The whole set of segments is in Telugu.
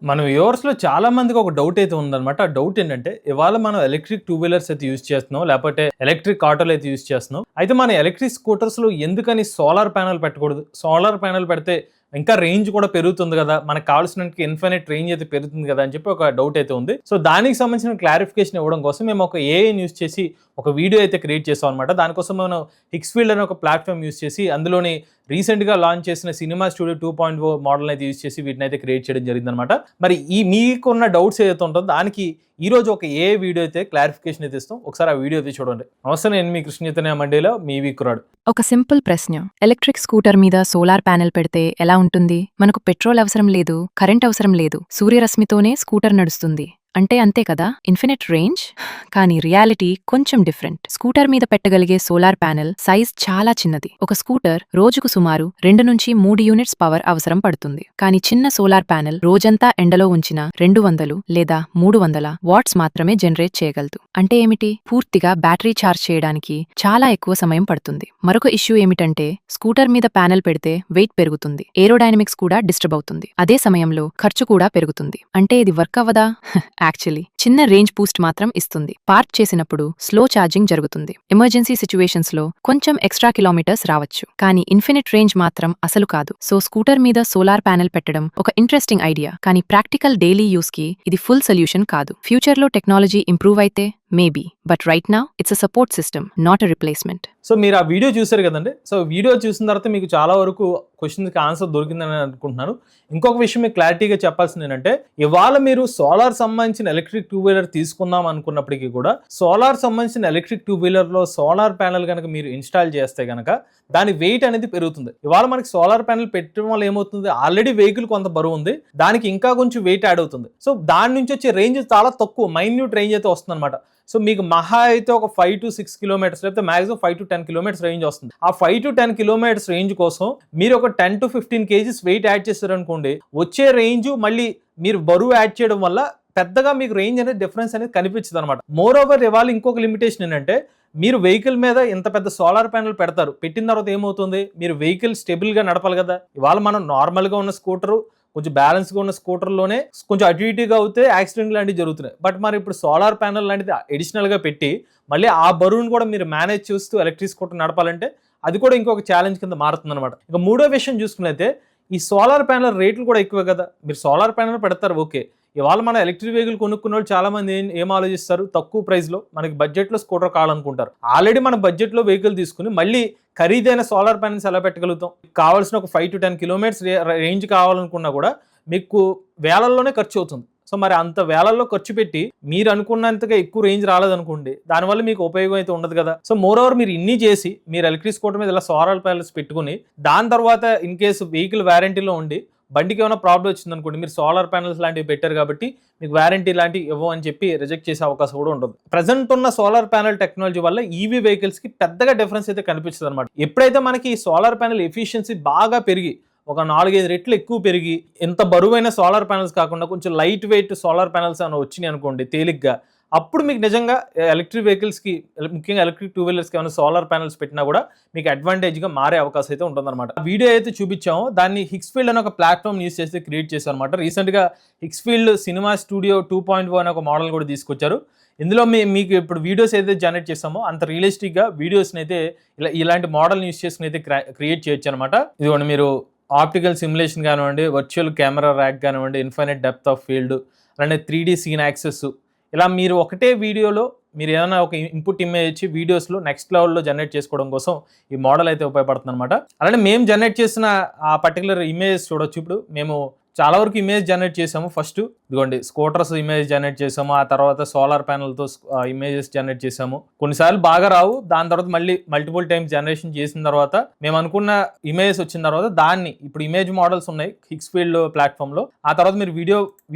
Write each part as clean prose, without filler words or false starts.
మన వ్యూవర్స్‌లో చాలా మందికి ఒక డౌట్ అయితే ఉందన్నమాట. ఆ డౌట్ ఏంటంటే, ఇవాళ మనం ఎలక్ట్రిక్ టూ వీలర్స్ అయితే యూజ్ చేస్తున్నాం. లేకపోతే ఎలక్ట్రిక్ ఆటోలు అయితే యూజ్ చేస్తున్నాం. అయితే మన ఎలక్ట్రిక్ స్కూటర్స్‌లో ఎందుకని సోలార్ ప్యానెల్ పెట్టకూడదు? సోలార్ ప్యానెల్ పెడితే ఇంకా రేంజ్ కూడా పెరుగుతుంది గదా! మనకు కావాల్సినంత ఇన్ఫినిట్ రేంజ్ అయితే పెరుగుతుంది గదా! అని చెప్పి ఒక డౌట్ అయితే ఉంది. సో, దానికి సంబంధించిన క్లారిఫికేషన్ ఇవ్వడం కోసం మేము ఒక ఏఐని యూజ్ చేసి ఒక వీడియో అయితే క్రియేట్ చేసాం అనమాట. దానికోసం మనం హిక్స్‌ఫీల్డ్ అనే ఒక ప్లాట్‌ఫార్మ్ యూజ్ చేసి అందులోని రీసెంట్‌గా లాంచ్ చేసిన సినిమా స్టూడియో 2.0 మోడల్‌ని అయితే యూజ్ చేసి వీటినైతే క్రియేట్ చేయడం జరిగిందనమాట. మరి మీకున్న డౌట్స్ ఏదైతే ఉంటుందో దానికి ఈరోజు ఒక ఏఐ వీడియో అయితే క్లారిఫికేషన్ అయితే ఇస్తాం. ఒకసారి ఆ వీడియో అయితే చూడండి. నమస్తే, నేను మీ కృష్ణ చైతన్య మండేలో మీ వీకురాడు. ఒక సింపుల్ ప్రశ్న. ఎలక్ట్రిక్ స్కూటర్ మీద సోలార్ ప్యానెల్ పెడితే ఎలా ఉంటుంది? మనకు పెట్రోల్ అవసరం లేదు, కరెంట్ అవసరం లేదు. సూర్యరశ్మితోనే స్కూటర్ నడుస్తుంది. అంటే అంతే కదా, ఇన్ఫినిట్ రేంజ్. కానీ రియాలిటీ కొంచెం డిఫరెంట్. స్కూటర్ మీద పెట్టగలిగే సోలార్ ప్యానెల్ సైజ్ చాలా చిన్నది. ఒక స్కూటర్ రోజుకు సుమారు 2 నుంచి 3 యూనిట్స్ పవర్ అవసరం పడుతుంది. కానీ చిన్న సోలార్ ప్యానెల్ రోజంతా ఎండలో ఉంచిన 200 లేదా 300 వాట్స్ మాత్రమే జనరేట్ చేయగలదు. అంటే ఏమిటి? పూర్తిగా బ్యాటరీ ఛార్జ్ చేయడానికి చాలా ఎక్కువ సమయం పడుతుంది. మరొక ఇష్యూ ఏమిటంటే, స్కూటర్ మీద ప్యానెల్ పెడితే వెయిట్ పెరుగుతుంది, ఏరోడైనమిక్స్ కూడా డిస్టర్బ్ అవుతుంది. అదే సమయంలో ఖర్చు కూడా పెరుగుతుంది. అంటే ఇది వర్క్ అవ్వదా? యాక్చువల్లీ చిన్న రేంజ్ బూస్ట్ మాత్రం ఇస్తుంది. పార్క్ చేసినప్పుడు స్లో ఛార్జింగ్ జరుగుతుంది. ఎమర్జెన్సీ సిచ్యువేషన్స్ లో కొంచెం ఎక్స్ట్రా కిలోమీటర్స్ రావచ్చు. కానీ ఇన్ఫినిట్ రేంజ్ మాత్రం అసలు కాదు. సో స్కూటర్ మీద సోలార్ ప్యానెల్ పెట్టడం ఒక ఇంట్రెస్టింగ్ ఐడియా, కానీ ప్రాక్టికల్ డైలీ యూస్ కి ఇది ఫుల్ సొల్యూషన్ కాదు. ఫ్యూచర్ లో టెక్నాలజీ ఇంప్రూవ్ అయితే maybe, but right now it's a support system, not a replacement. So మీరు ఆ వీడియో చూసారు కదండి. సో వీడియో చూసిన తర్వాత మీకు చాలా వరకు క్వశ్చన్స్కి ఆన్సర్ దొరికిందని అనుకుంటున్నాను. ఇంకొక విషయం మీకు క్లారిటీగా చెప్పాల్సింది ఏంటంటే, ఇవాళ మీరు సోలార్ సంబంధించిన ఎలక్ట్రిక్ టూ వీలర్ తీసుకుందాం అనుకున్నప్పటికీ కూడా సోలార్ సంబంధించిన ఎలక్ట్రిక్ టూ వీలర్లో సోలార్ ప్యానెల్ కనుక మీరు ఇన్స్టాల్ చేస్తే కనుక దాని వెయిట్ అనేది పెరుగుతుంది. ఇవాళ మనకి సోలార్ ప్యానెల్ పెట్టడం వల్ల ఏమవుతుంది, ఆల్రెడీ వెహికల్ కొంత బరువు ఉంది, దానికి ఇంకా కొంచెం వెయిట్ యాడ్ అవుతుంది. సో దాని నుంచి వచ్చే రేంజ్ చాలా తక్కువ, మైన్యూట్ రేంజ్ అయితే వస్తుంది అనమాట. సో మీకు మహా అయితే ఒక 5 to 6 కిలోమీటర్స్, లేకపోతే మాక్సిమం 5 to 10 కిలోమీటర్స్ రేంజ్ వస్తుంది. ఆ 5 to 10 కిలోమీటర్స్ రేంజ్ కోసం మీరు ఒక 10 to 15 కేజీస్ వెయిట్ యాడ్ చేస్తారనుకోండి, వచ్చే రేంజ్ మళ్ళీ మీరు బరువు యాడ్ చేయడం వల్ల పెద్దగా మీకు రేంజ్ అనేది డిఫరెన్స్ అనేది కనిపించదు అనమాట. మోర్ ఓవర్ ఇవాళ ఇంకొక లిమిటేషన్ ఏంటంటే, మీరు వెహికల్ మీద ఇంత పెద్ద సోలార్ ప్యానెల్ పెడతారు, పెట్టిన తర్వాత ఏమవుతుంది, మీరు వెహికల్ స్టేబుల్గా నడపాలి కదా. ఇవాళ మనం నార్మల్గా ఉన్న స్కూటరు, కొంచెం బ్యాలెన్స్గా ఉన్న స్కూటర్లోనే కొంచెం అటు ఇటుగా అవుతే యాక్సిడెంట్ లాంటివి జరుగుతున్నాయి. బట్ మరి ఇప్పుడు సోలార్ ప్యానెల్ లాంటిది అడిషనల్గా పెట్టి మళ్ళీ ఆ బరువును కూడా మీరు మేనేజ్ చేస్తూ ఎలక్ట్రిక్ స్కూటర్ నడపాలంటే అది కూడా ఇంకొక ఛాలెంజ్ కింద మారుతుంది అనమాట. ఇక మూడో విషయం చూసుకున్నైతే, ఈ సోలార్ ప్యానెల్ రేట్లు కూడా ఎక్కువే కదా. మీరు సోలార్ ప్యానెల్ పెడతారు, ఓకే. ఇవాళ మన ఎలక్ట్రిక్ వెహికల్ కొనుక్కున్న వాళ్ళు చాలా మంది ఏం ఆలోచిస్తారు, తక్కువ ప్రైస్లో మనకి బడ్జెట్లో స్కూటర్ కావాలనుకుంటారు. ఆల్రెడీ మన బడ్జెట్లో వెహికల్ తీసుకుని మళ్ళీ ఖరీదైన సోలార్ ప్యానెల్స్ ఎలా పెట్టగలుగుతాం? కావాల్సిన ఒక 5 to 10 కిలోమీటర్స్ రేంజ్ కావాలనుకున్నా కూడా మీకు వేలల్లోనే ఖర్చు అవుతుంది. సో మరి అంత వేలల్లో ఖర్చు పెట్టి మీరు అనుకున్నంతగా ఎక్కువ రేంజ్ రాలేదనుకోండి, దానివల్ల మీకు ఉపయోగం అయితే ఉండదు కదా. సో మోర్ ఓవర్ మీరు ఇన్ని చేసి మీరు ఎలక్ట్రిక్ స్కూటర్ మీద ఇలా సోలార్ ప్యానెల్స్ పెట్టుకుని దాని తర్వాత ఇన్ కేసు వెహికల్ వారంటీలో ఉండి బండికి ఏమైనా ప్రాబ్లం వచ్చింది అనుకోండి, మీరు సోలార్ ప్యానెల్స్ లాంటివి పెట్టారు కాబట్టి మీకు వారంటీ లాంటివి ఇవ్వమని చెప్పి రిజెక్ట్ చేసే అవకాశం కూడా ఉంటుంది. ప్రజెంట్ ఉన్న సోలార్ ప్యానెల్ టెక్నాలజీ వల్ల ఈవీ వెహికల్స్ కి పెద్దగా డిఫరెన్స్ అయితే కనిపించదు అనమాట. ఎప్పుడైతే మనకి ఈ సోలార్ ప్యానెల్ ఎఫిషియన్సీ బాగా పెరిగి ఒక 4-5 రెట్లు ఎక్కువ పెరిగి ఇంత బరువైన సోలార్ ప్యానెల్స్ కాకుండా కొంచెం లైట్ వెయిట్ సోలార్ ప్యానెల్స్ ఏమైనా వచ్చినాయి అనుకోండి తేలిగ్గా, అప్పుడు మీకు నిజంగా ఎలక్ట్రిక్ వెహికల్స్కి, ముఖ్యంగా ఎలక్ట్రిక్ టూ వీలర్స్కి ఏమైనా సోలార్ ప్యానెల్స్ పెట్టినా కూడా మీకు అడ్వాంటేజ్గా మారే అవకాశం అయితే ఉంటుందన్నమాట. వీడియో అయితే చూపించామో దాన్ని హిక్స్ఫీల్డ్ అనే ఒక ప్లాట్ఫామ్ యూస్ చేసి క్రియేట్ చేశారు అనమాట. రీసెంట్గా హిక్స్ఫీల్డ్ సినిమా స్టూడియో 2.0 అనే ఒక మోడల్ కూడా తీసుకొచ్చారు. ఇందులో మీకు ఇప్పుడు వీడియోస్ ఏదైతే జనరేట్ చేస్తామో అంత రియలిస్టిక్గా వీడియోస్ని అయితే ఇలాంటి మోడల్ని యూస్ చేసుకుని అయితే క్రియేట్ చేయొచ్చు అనమాట. ఇదిగోండి, మీరు ఆప్టికల్ సిమ్యులేషన్ కానివ్వండి, వర్చువల్ కెమెరా ర్యాక్ కానివ్వండి, ఇన్ఫైనైట్ డెప్త్ ఆఫ్ ఫీల్డ్, అలానే 3D సీన్ యాక్సెస్, ఇలా మీరు ఒకటే వీడియోలో మీరు ఏదైనా ఒక ఇన్పుట్ ఇమేజ్ ఇచ్చి వీడియోస్లో నెక్స్ట్ లెవెల్లో జనరేట్ చేసుకోవడం కోసం ఈ మోడల్ అయితే ఉపయోగపడుతుంది అనమాట. అలానే మేము జనరేట్ చేసిన ఆ పర్టికులర్ ఇమేజ్ చూడొచ్చు. ఇప్పుడు మేము చాలా వరకు ఇమేజ్ జనరేట్ చేసాము. ఫస్ట్ ఇదిగోండి స్కూటర్స్ ఇమేజ్ జనరేట్ చేసాము, ఆ తర్వాత సోలార్ ప్యానెల్తో ఇమేజెస్ జనరేట్ చేసాము. కొన్నిసార్లు బాగా రావు, దాని తర్వాత మళ్ళీ మల్టిపుల్ టైమ్స్ జనరేషన్ చేసిన తర్వాత మేము అనుకున్న ఇమేజెస్ వచ్చిన తర్వాత దాన్ని ఇప్పుడు ఇమేజ్ మోడల్స్ ఉన్నాయి హిక్స్ఫీల్డ్ ప్లాట్ఫామ్లో. ఆ తర్వాత మీరు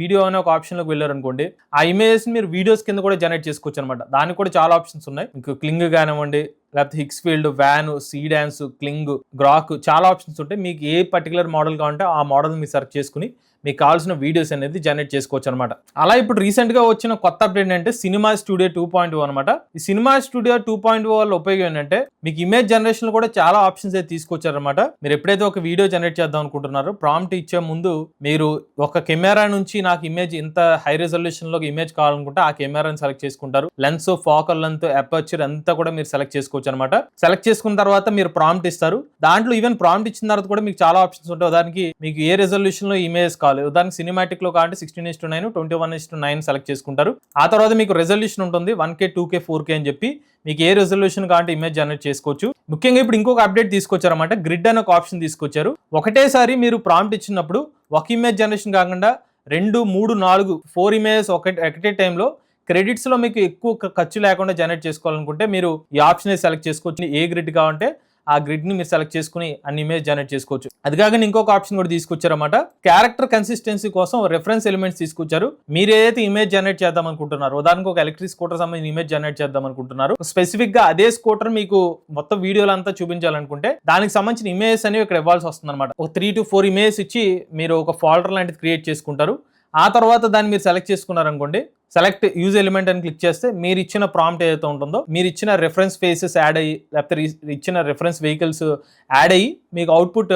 వీడియో అనే ఒక ఆప్షన్లోకి వెళ్ళారు అనుకోండి, ఆ ఇమేజెస్ మీరు వీడియోస్ కింద కూడా జనరేట్ చేసుకోవచ్చు అనమాట. దానికి కూడా చాలా ఆప్షన్స్ ఉన్నాయి. మీకు క్లింగ్ కానివ్వండి, లేకపోతే హిక్స్ఫీల్డ్, వ్యాన్, సీడాన్స్, క్లింగ్, గ్రాక్, చాలా ఆప్షన్స్ ఉంటాయి. మీకు ఏ పర్టికులర్ మోడల్ కావాలంటే ఆ మోడల్ మీరు సెర్చ్ చేసుకుని మీకు కావాల్సిన వీడియోస్ అనేది జనరేట్ చేసుకోవచ్చు అనమాట. అలా ఇప్పుడు రీసెంట్ గా వచ్చిన కొత్త అప్డేట్ అంటే సినిమా స్టూడియో 2.0 అనమాట. ఈ సినిమా స్టూడియో 2.0 వల్ల ఉపయోగం ఏంటంటే మీకు ఇమేజ్ జనరేషన్ కూడా చాలా ఆప్షన్స్ అయితే తీసుకొచ్చారనమాట. మీరు ఎప్పుడైతే ఒక వీడియో జనరేట్ చేద్దాం అనుకుంటున్నారో ప్రాంప్ట్ ఇచ్చే ముందు మీరు ఒక కెమెరా నుంచి నాకు ఇమేజ్ ఇంత హై రెజల్యూషన్ లో ఇమేజ్ కావాలనుకుంటే ఆ కెమెరాని సెలెక్ట్ చేసుకుంటారు. లెన్స్, ఫోకల్ లెంత్, అపర్చర్ అంతా కూడా మీరు సెలెక్ట్ చేసుకోవచ్చు అనమాట. సెలెక్ట్ చేసుకున్న తర్వాత మీరు ప్రాంప్ట్ ఇస్తారు. దాంట్లో ఈవెన్ ప్రాంప్ట్ ఇచ్చిన తర్వాత కూడా మీకు చాలా ఆప్షన్స్ ఉంటాయి. దానికి మీకు ఏ రెజల్యూషన్ లో ఇమేజ్ కావాలి, దానికి సినిమాటిక్ లో కావాలంటే 16:9, 21:9 సెలెక్ట్ చేసుకుంటారు. ఆ తర్వాత మీకు రెజల్యూషన్ ఉంటుంది 1K, 2K, 4K అని చెప్పి మీకు ఏ రెజల్యూషన్ కావాలంటే ఇమేజ్ జనరేట్ చేసుకోవచ్చు. ముఖ్యంగా ఇప్పుడు ఇంకొక అప్డేట్ తీసుకొచ్చారన్నమాట. గ్రిడ్ అనే ఒక ఆప్షన్ తీసుకొచ్చారు. ఒకటేసారి మీరు ప్రాంప్ట్ ఇచ్చినప్పుడు ఒక ఇమేజ్ జనరేషన్ కాకుండా 2, 3, 4, 4 ఇమేజెస్ ఒకటే టైంలో క్రెడిట్స్ లో మీకు ఎక్కువ ఖర్చు లేకుండా జనరేట్ చేసుకోవాలనుకుంటే మీరు ఈ ఆప్షన్ సెలెక్ట్ చేసుకోవచ్చు. ఏ గ్రిడ్ కావాలంటే ఆ గ్రిడ్ ని మీరు సెలెక్ట్ చేసుకుని అన్ని ఇమేజ్ జనరేట్ చేసుకోవచ్చు. అది కాకుండా ఇంకొక ఆప్షన్ కూడా తీసుకొచ్చారన్నమాట. క్యారెక్టర్ కన్సిస్టెన్సీ కోసం రెఫరెన్స్ ఎలిమెంట్స్ తీసుకొచ్చారు. మీరు ఏదైతే ఇమేజ్ జనరేట్ చేద్దాం అనుకుంటున్నారో, ఉదాహరణకు ఒక ఎలక్ట్రిక్ స్కూటర్ సంబంధించిన ఇమేజ్ జనరేట్ చేద్దాం అనుకుంటున్నారు, స్పెసిఫిక్ గా అదే స్కూటర్ మీకు మొత్తం వీడియోలు అంతా చూపించాలనుకుంటే దానికి సంబంధించిన ఇమేజెస్ అనేవి ఇక్కడ ఇవ్వాల్సి వస్తుంది అనమాట. ఒక 3 to 4 ఇమేజెస్ ఇచ్చి మీరు ఒక ఫోల్డర్ లాంటిది క్రియేట్ చేసుకుంటారు. ఆ తర్వాత దాన్ని మీరు సెలెక్ట్ చేసుకున్నారనుకోండి, సెలెక్ట్ యూజ్ ఎలిమెంట్ అని క్లిక్ చేస్తే మీరు ఇచ్చిన ప్రాంప్ట్ ఏదైతే ఉంటుందో మీరు ఇచ్చిన రెఫరెన్స్ ఫేసెస్ యాడ్ అయ్యి లేకపోతే ఇచ్చిన రెఫరెన్స్ వెహికల్స్ యాడ్ అయ్యి మీకు అవుట్పుట్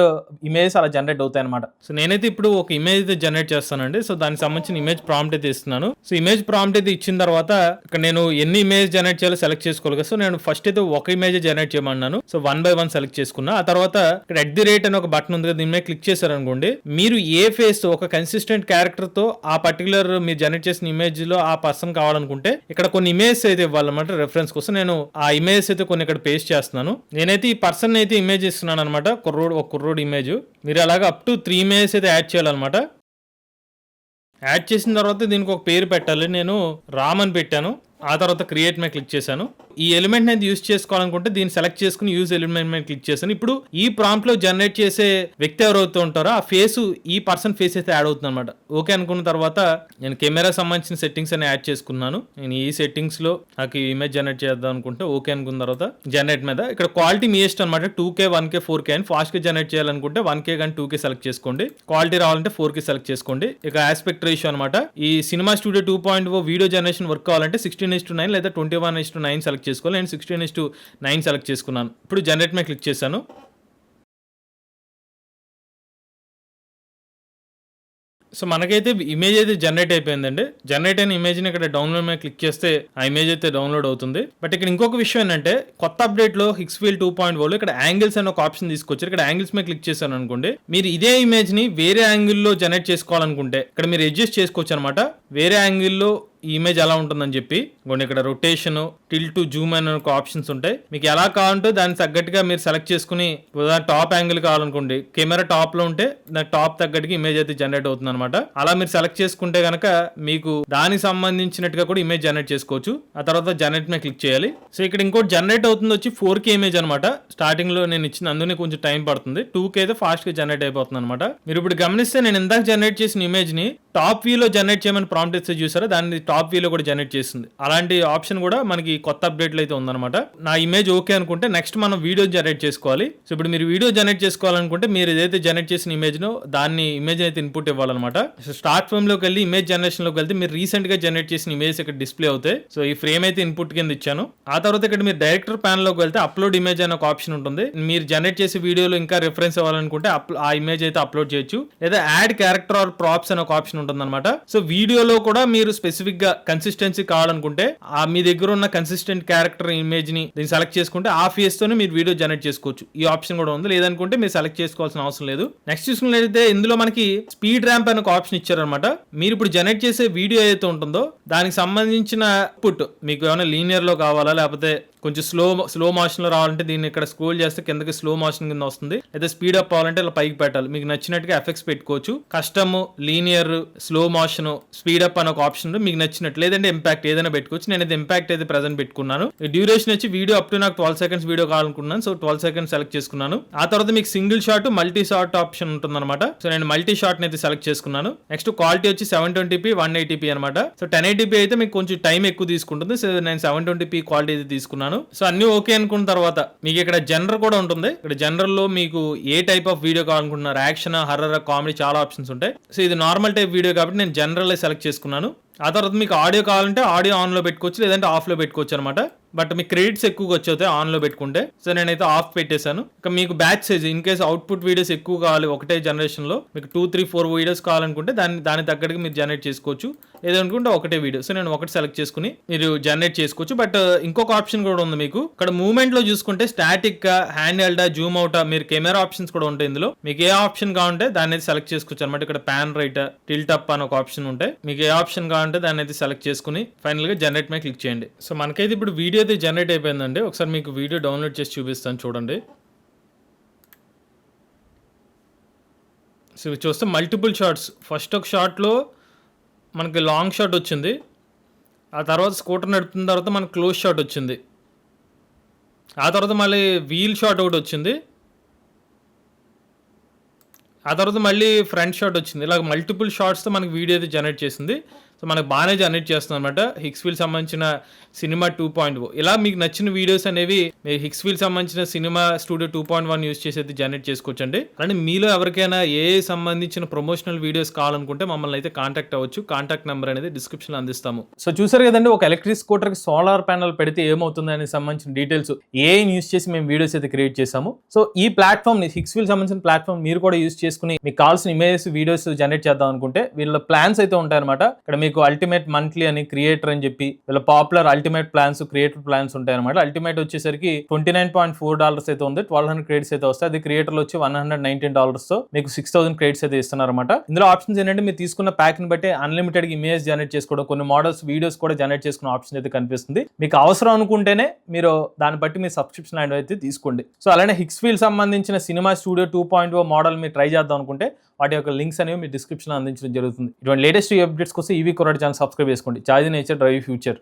ఇమేజ్ అలా జనరేట్ అవుతాయి అనమాట. సో నేనైతే ఇప్పుడు ఒక ఇమేజ్ అయితే జనరేట్ చేస్తానండి. సో దానికి సంబంధించిన ఇమేజ్ ప్రాంప్ట్ అయితే ఇస్తున్నాను. సో ఇమేజ్ ప్రాంప్ట్ అయితే ఇచ్చిన తర్వాత ఇక్కడ నేను ఎన్ని ఇమేజ్ జనరేట్ చేయాలో సెలెక్ట్ చేసుకోవాలి కదా. సో నేను ఫస్ట్ అయితే ఒక ఇమేజ్ జనరేట్ చేయమన్నాను. సో 1 by 1 సెలెక్ట్ చేసుకున్నా. ఆ తర్వాత ఇక్కడ @ అని ఒక బటన్ ఉంది కదా, దీని మీద క్లిక్ చేశారనుకోండి, మీరు ఏ ఫేస్ ఒక కన్సిస్టెంట్ క్యారెక్టర్ తో ఆ పర్టికులర్ మీరు జనరేట్ చేసిన ఇమేజ్ లో ఆ పర్సన్ కావాలనుకుంటే ఇక్కడ కొన్ని ఇమేజ్ అయితే ఇవ్వాలన్నమాట రెఫరెన్స్ కోసం. నేను ఆ ఇమేజ్ అయితే కొన్ని ఇక్కడ పేస్ట్ చేస్తున్నాను. నేనైతే ఈ పర్సన్ అయితే ఇమేజ్ ఇస్తున్నాను అనమాట. ఒక కుర్రోడ్ ఇమేజ్. మీరు అలాగా అప్ టు 3 ఇమేజెస్ అయితే యాడ్ చేయాలన్నమాట. యాడ్ చేసిన తర్వాత దీనికి ఒక పేరు పెట్టాలి. నేను రామ్ అని పెట్టాను. ఆ తర్వాత క్రియేట్ మీద క్లిక్ చేశాను. ఈ ఎలిమెంట్ అనేది యూజ్ చేసుకోవాలనుకుంటే దీన్ని సెలెక్ట్ చేసుకుని యూజ్ ఎలిమెంట్ మీద క్లిక్ చేశాను. ఇప్పుడు ఈ ప్రాంప్ట్ లో జనరేట్ చేసే వ్యక్తి ఎవరైతే ఉంటారో ఆ ఫేస్, ఈ పర్సన్ ఫేస్ అయితే యాడ్ అవుతుంది అనమాట. ఓకే అనుకున్న తర్వాత నేను కెమెరా సంబంధించిన సెట్టింగ్స్ అని యాడ్ చేసుకున్నాను. నేను ఈ సెట్టింగ్స్ లో నాకు ఇమేజ్ జనరేట్ చేద్దాం అనుకుంటే ఓకే అనుకున్న తర్వాత జనరేట్ మీద ఇక్కడ క్వాలిటీ మీ ఇష్టం అనమాట. 2K, 1K, 4K అని ఫాస్ట్ గా జనరేట్ చేయాలనుకుంటే 1K కానీ 2K సెలెక్ట్ చేసుకోండి. క్వాలిటీ రావాలంటే 4K సెలెక్ట్ చేసుకోండి. ఇక ఆస్పెక్ట్ రేషియో అనమాట. ఈ cinema studio 2.0 video generation work కావాలంటే 16:9 లేదా 21:9 సెలెక్ట్ చేసుకోవాలి. నేను 16:9 సెలెక్ట్ చేసుకున్నాను. ఇప్పుడు జనరేట్ మీద క్లిక్ చేశాను. సో మనకైతే ఇమేజ్ అయితే జనరేట్ అయిపోయిందండి. జనరేట్ అయిన ఇమేజ్ని ఇక్కడ డౌన్లోడ్ మీద క్లిక్ చేస్తే ఆ ఇమేజ్ అయితే డౌన్లోడ్ అవుతుంది. బట్ ఇక్కడ ఇంకొక విషయం ఏంటంటే కొత్త అప్డేట్ లో హిక్స్ఫీల్డ్ 2.0 ఇక్కడ యాంగిల్స్ అనే ఒక ఆప్షన్ తీసుకొచ్చారు. ఇక్కడ యాంగిల్స్ మీద క్లిక్ చేశాను అనుకోండి, మీరు ఇదే ఇమేజ్ ని వేరే యాంగిల్లో జనరేట్ చేసుకోవాలనుకుంటే ఇక్కడ మీరు అడ్జస్ట్ చేసుకోవచ్చు అనమాట. వేరే యాంగిల్లో ఈ ఇమేజ్ ఎలా ఉంటుందని చెప్పి ఇక్కడ రొటేషన్, టిల్ట్ టు జూమ్ అనే ఒక ఆప్షన్స్ ఉంటాయి. మీకు ఎలా కావాలంటే దానికి తగ్గట్టుగా మీరు సెలెక్ట్ చేసుకుని టాప్ యాంగిల్ కావాలనుకోండి, కెమెరా టాప్ లో ఉంటే దానికి టాప్ తగ్గట్టుగా ఇమేజ్ అయితే జనరేట్ అవుతుంది అనమాట. అలా మీరు సెలెక్ట్ చేసుకుంటే కనుక మీకు దానికి సంబంధించినట్టుగా కూడా ఇమేజ్ జనరేట్ చేసుకోవచ్చు. ఆ తర్వాత జనరేట్ మీద క్లిక్ చేయాలి. సో ఇక్కడ ఇంకోటి జనరేట్ అవుతుంది వచ్చి 4K ఇమేజ్ అనమాట. స్టార్టింగ్ లో నేను ఇచ్చిన అందుకే కొంచెం టైం పడుతుంది. 2K అయితే ఫాస్ట్ గా జనరేట్ అయిపోతుంది అనమాట. మీరు ఇప్పుడు గమనిస్తే నేను ఇందాక జనరేట్ చేసిన ఇమేజ్ ని టాప్ వ్యూలో జనరేట్ చేయమని ప్రాంప్ట్ ఇస్తే చూసారా, దాన్ని టాప్ వ్యూలో కూడా జనరేట్ చేస్తుంది. అలాంటి ఆప్షన్ కూడా మనకి కొత్త అప్డేట్లో అయితే ఉందన్నమాట. నా ఇమేజ్ ఓకే అనుకుంటే నెక్స్ట్ మనం వీడియో జనరేట్ చేసుకోవాలి. సో ఇప్పుడు మీరు వీడియో జనరేట్ చేసుకోవాలనుకుంటే మీరు ఏదైతే జనరేట్ చేసిన ఇమేజ్ నో దాన్ని ఇమేజ్ అయితే ఇన్పుట్ ఇవ్వాలన్నమాట. సో స్టార్ట్ ఫ్రేమ్ లోకి వెళ్ళి ఇమేజ్ జనరేషన్ లోకి వెళ్తే మీరు రీసెంట్ గా జనరేట్ చేసిన ఇమేజ్ ఇక్కడ డిస్ప్లే అవుతాయి. సో ఈ ఫ్రేమ్ అయితే ఇన్పుట్ కింద ఇచ్చాను. ఆ తర్వాత ఇక్కడ మీరు డైరెక్టర్ ప్యానల్ లోకి వెళ్తే అప్లోడ్ ఇమేజ్ అనే ఒక ఆప్షన్ ఉంటుంది. మీరు జనరేట్ చేసే వీడియోలో ఇంకా రిఫరెన్స్ ఇవ్వాలనుకుంటే ఆ ఇమేజ్ అయితే అప్లోడ్ చేయొచ్చు. లేదా యాడ్ క్యారెక్టర్ ఆర్ ప్రాప్స్ అనే ఒక ఆప్షన్ ఉంటుంది అనమాట. సో వీడియోలో కూడా మీరు స్పెసిఫిక్ గా కన్సిస్టెన్సీ కావాలనుకుంటే మీ దగ్గర ఉన్న కన్సిస్టెంట్ క్యారెక్టర్ ఇమేజ్ ని దీన్ని సెలెక్ట్ చేసుకుంటే ఆ ఫేస్ తోనే మీరు వీడియో జనరేట్ చేసుకోవచ్చు. ఈ ఆప్షన్ కూడా ఉంది. లేదనుకుంటే మీరు సెలెక్ట్ చేసుకోవాల్సిన అవసరం లేదు. నెక్స్ట్ చూసుకున్నట్లయితే ఇందులో మనకి స్పీడ్ ర్యాంప్ అనే ఒక ఆప్షన్ ఇచ్చారనమాట. మీరు ఇప్పుడు జనరేట్ చేసే వీడియో ఏదైతే ఉంటుందో దానికి సంబంధించిన అవుట్పుట్ మీకు ఏమైనా లీనియర్ లో కావాలా లేకపోతే కొంచెం స్లో మోషన్ లో రావాలంటే దీన్ని ఇక్కడ స్క్రోల్ చేస్తే కిందకి స్లో మోషన్ కింద వస్తుంది. అయితే స్పీడ్ అప్ అవ్వాలంటే ఇలా పైకి పెట్టాలి. మీకు నచ్చినట్టుగా ఎఫెక్ట్స్ పెట్టుకోవచ్చు. Custom, linear, slow motion, speed speed up అని ఒక ఆప్షన్ ఉంది, మీకు నచ్చినట్టు, లేదంటే ఇంపాక్ట్ ఏదైనా పెట్టుకోవచ్చు. నేనైతే ఇంపాక్ట్ అయితే ప్రెజెంట్ పెట్టుకున్నాను. డ్యూరేషన్ వచ్చి వీడియో అప్ టు నాకు 12 seconds వీడియో కావాలనుకున్నాను, సో 12 seconds సెలెక్ట్ చేసుకున్నాను. ఆ తర్వాత మీకు single shot, multi shot option ఉంటుందన్నమాట. సో నేను మల్టీ షాట్ అయితే సెలెక్ట్ చేసుకున్నాను. నెక్స్ట్ క్వాలిటీ వచ్చి 720p 180p అనమాట. సో 1080p అయితే మీకు కొంచెం టైం ఎక్కువ తీసుకుంటుంది, సో నేను 720p క్వాలిటీ అయితే తీసుకున్నాను. సో అన్ని ఓకే అనుకున్న తర్వాత మీకు ఇక్కడ జనరల్ కూడా ఉంటుంది. ఇక్కడ జనరల్ లో మీకు ఏ టైప్ ఆఫ్ వీడియో కావాలనుకుంటున్నారు, యాక్షన్, హర్రర్, కామెడీ, చాలా ఆప్షన్స్ ఉంటాయి. సో ఇది నార్మల్ టైప్ వీడియో కాబట్టి నేను జనరల్ సెలెక్ట్ చేసుకున్నాను. ఆ తర్వాత మీకు ఆడియో కావాలంటే ఆడియో ఆన్లో పెట్టుకోవచ్చు, లేదంటే ఆఫ్లో పెట్టుకోవచ్చు అనమాట. బట్ మీకు క్రెడిట్స్ ఎక్కువగా వచ్చేస్తాయి ఆన్లో పెట్టుకుంటే. సో నేనైతే ఆఫ్ పెట్టేశాను. ఇక మీకు batch size in case output videos ఎక్కువ కావాలి ఒకటే జనరేషన్లో, మీకు 2, 3, 4 వీడియోస్ కావాలనుకుంటే దాని తగ్గట్టుగా మీరు జనరేట్ చేసుకోవచ్చు. లేదనుకుంటే ఒకటే వీడియో. సో నేను ఒకటి సెలెక్ట్ చేసుకుని మీరు జనరేట్ చేసుకోవచ్చు. బట్ ఇంకొక ఆప్షన్ కూడా ఉంది మీకు. ఇక్కడ మూవ్మెంట్లో చూసుకుంటే స్టాటిక్, హ్యాండ్ హెల్డా, జూమ్ అవుట్, మీరు కెమెరా ఆప్షన్స్ కూడా ఉంటాయి ఇందులో. మీకు ఏ ఆప్షన్ కావాలంటే దాన్ని అయితే సెలెక్ట్ చేసుకోవచ్చు అనమాట. ఇక్కడ పాన్ రైట్, టిల్ట్ అప్ అని ఒక ఆప్షన్ ఉంటాయి. మీకు ఏ ఆప్షన్ కావాలంటే దాన్ని అయితే సెలెక్ట్ చేసుకుని ఫైనల్ గా జనరేట్ మీద క్లిక్ చేయండి. సో మనకైతే ఇప్పుడు వీడియో అయితే జనరేట్ అయిపోయిందండి. ఒకసారి మీకు వీడియో డౌన్లోడ్ చేసి చూపిస్తాను చూడండి. సో చూస్తే మల్టిపుల్ షాట్స్. ఫస్ట్ ఒక షాట్లో మనకి లాంగ్ షాట్ వచ్చింది, ఆ తర్వాత స్కూటర్ నడుపుతున్న తర్వాత మనకు క్లోజ్ షాట్ వచ్చింది, ఆ తర్వాత మళ్ళీ వీల్ షాట్ ఒకటి వచ్చింది, ఆ తర్వాత మళ్ళీ ఫ్రంట్ షాట్ వచ్చింది. ఇలా మల్టిపుల్ షాట్స్తో మనకి వీడియో అయితే జనరేట్ చేసింది. సో మనకు బాగానే జనరేట్ చేస్తుంది అనమాట. హిక్స్ఫీల్ సంబంధించిన సినిమా 2.0 ఇలా మీకు నచ్చిన వీడియోస్ అనేవి మీరు హిక్స్ఫీల్ సంబంధించిన సినిమా స్టూడియో 2.1 యూస్ చేసి అయితే జనరేట్ చేసుకోవచ్చు అండి. అలానే మీలో ఎవరికైనా ఏ సంబంధించిన ప్రమోషనల్ వీడియోస్ కావాలనుకుంటే మమ్మల్ని అయితే కాంటాక్ట్ అవ్వచ్చు. కాంటాక్ట్ నెంబర్ అనేది డిస్క్రిప్షన్లో అందిస్తాము. సో చూసారు కదండి, ఒక ఎలక్ట్రిక్ స్కూటర్కి సోలార్ ప్యానల్ పెడితే ఏమవుతుంది అనే సంబంధించిన డీటెయిల్స్ యూస్ చేసి మేము వీడియోస్ అయితే క్రియేట్ చేసాము. సో ఈ ప్లాట్ఫామ్ హిక్స్ఫీల్ సంబంధించిన ప్లాట్ఫామ్ మీరు కూడా యూస్ చేసుకుని మీకు కావాల్సిన ఇమేజెస్, వీడియోస్ జనరేట్ చేద్దాం అనుకుంటే వీళ్ళ ప్లాన్స్ అయితే ఉంటాయన్నమాట. ఇక్కడ మీకు అల్టిమేట్ మంత్లీ అని, క్రియేటర్ అని చెప్పి వీళ్ళ popular ultimate plans, creator plans ఉంటాయి అనమాట. అల్టిమేట్ వచ్చేసరికి $29.4 అయితే ఉంది, 1200 క్రెడిట్స్ అయితే వస్తాయి. అది క్రియేటర్లు వచ్చి $119 తో మీకు 6000 క్రెడిట్స్ అయితే ఇస్తున్నారు అనమాట. ఇందులో ఆప్షన్స్ ఏంటంటే మీరు తీసుకున్న ప్యాక్ ని బట్టి అన్లిమిటెడ్ ఇమేజ్ జనరేట్ చేసుకోవడం, కొన్ని మోడల్స్ వీడియోస్ కూడా జనరేట్ చేసుకున్న ఆప్షన్ అయితే కనిపిస్తుంది. మీకు అవసరం అనుకుంటేనే మీరు దాన్ని బట్టి మీ సబ్స్క్రిప్షన్ అయితే తీసుకోండి. సో అలానే హిక్స్ఫీల్ సంబంధించిన సినిమా స్టూడియో 2.0 మోడల్ మీరు ట్రై చేద్దాం అనుకుంటే వాటి యొక్క లింక్స్ అనేవి మీ డిస్క్రిప్షన్ అందించడం జరుగుతుంది. ఇటువంటి లేటెస్ట్ అప్డేట్స్ కోసం ఈవీ కొరడ్ ఛానల్ సబ్స్క్రైబ్ చేసుకోండి. Charge nature drive future.